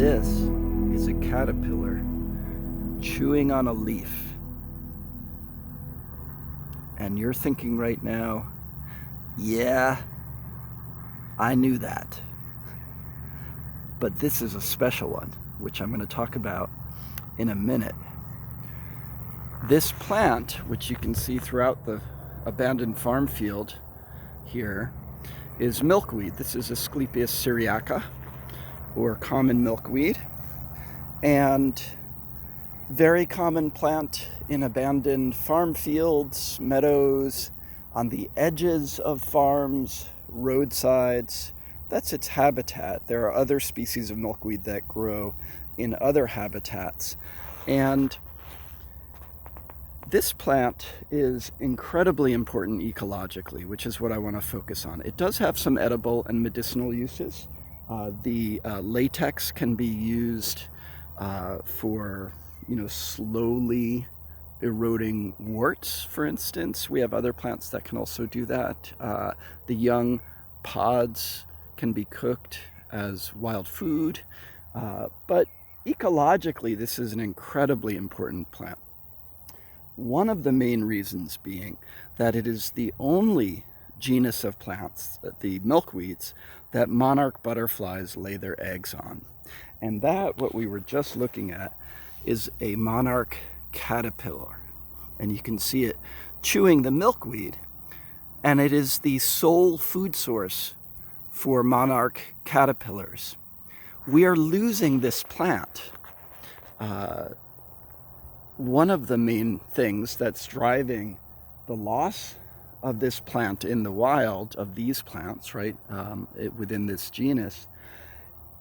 This is a caterpillar chewing on a leaf. And you're thinking right now, yeah, I knew that. But this is a special one, which I'm going to talk about in a minute. This plant, which you can see throughout the abandoned farm field here, is milkweed. This is Asclepias syriaca, or common milkweed, and very common plant in abandoned farm fields, meadows, on the edges of farms, roadsides. That's its habitat. There are other species of milkweed that grow in other habitats. And this plant is incredibly important ecologically, which is what I want to focus on. It does have some edible and medicinal uses. The latex can be used for, slowly eroding warts, for instance. We have other plants that can also do that. The young pods can be cooked as wild food, but ecologically, this is an incredibly important plant. One of the main reasons being that it is the only genus of plants, the milkweeds, that monarch butterflies lay their eggs on. And that, what we were just looking at, is a monarch caterpillar. And you can see it chewing the milkweed. And it is the sole food source for monarch caterpillars. We are losing this plant. One of the main things that's driving the loss of this plant in the wild, of these plants, right, within this genus,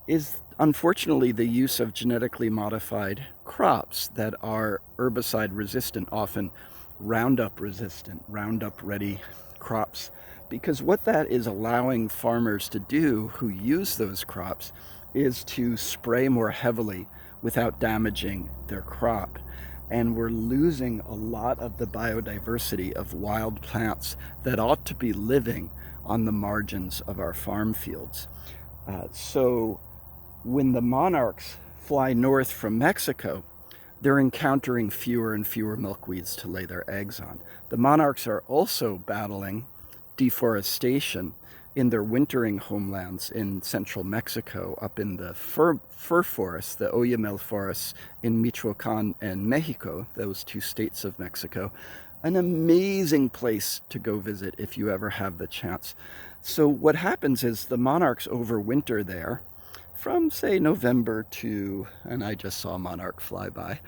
is unfortunately the use of genetically modified crops that are herbicide resistant, often Roundup resistant, Roundup ready crops. Because what that is allowing farmers to do who use those crops is to spray more heavily without damaging their crop. And we're losing a lot of the biodiversity of wild plants that ought to be living on the margins of our farm fields. So when the monarchs fly north from Mexico, they're encountering fewer and fewer milkweeds to lay their eggs on. The monarchs are also battling deforestation in their wintering homelands in central Mexico, up in the fir forests, the Oyamel forests in Michoacan and Mexico, those two states of Mexico. An amazing place to go visit if you ever have the chance. So what happens is the monarchs overwinter there from, say, November to, and I just saw a monarch fly by,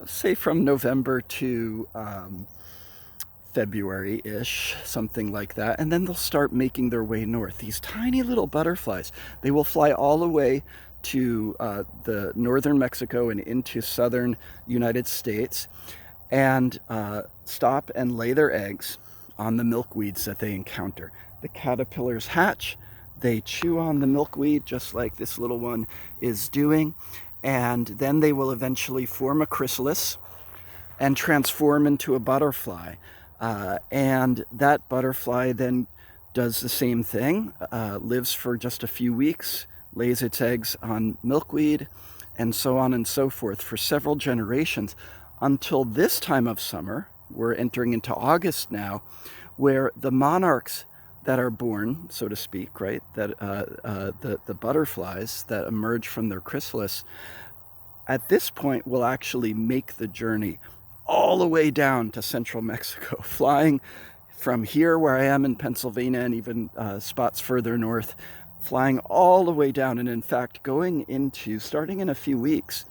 say from November to February-ish, something like that, and then they'll start making their way north. These tiny little butterflies, they will fly all the way to the northern Mexico and into southern United States and stop and lay their eggs on the milkweeds that they encounter. The caterpillars hatch, they chew on the milkweed just like this little one is doing, and then they will eventually form a chrysalis and transform into a butterfly. And that butterfly then does the same thing, lives for just a few weeks, lays its eggs on milkweed, and so on and so forth for several generations until this time of summer. We're entering into August now, where the monarchs that are born, so to speak, right, that the butterflies that emerge from their chrysalis, at this point will actually make the journey all the way down to central Mexico, flying from here where I am in Pennsylvania and even spots further north, flying all the way down. And in fact, going into, starting in a few weeks,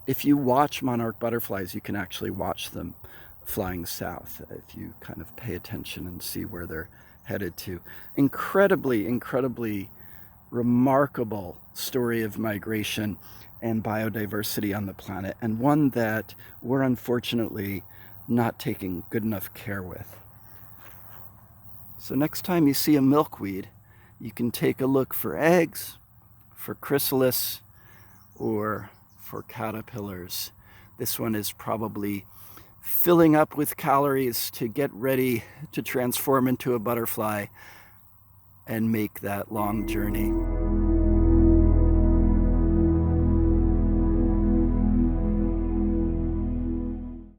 if you watch monarch butterflies, you can actually watch them flying south if you kind of pay attention and see where they're headed to. Incredibly, incredibly remarkable story of migration and biodiversity on the planet, and one that we're unfortunately not taking good enough care with. So next time you see a milkweed, you can take a look for eggs, for chrysalis, or for caterpillars. This one is probably filling up with calories to get ready to transform into a butterfly and make that long journey.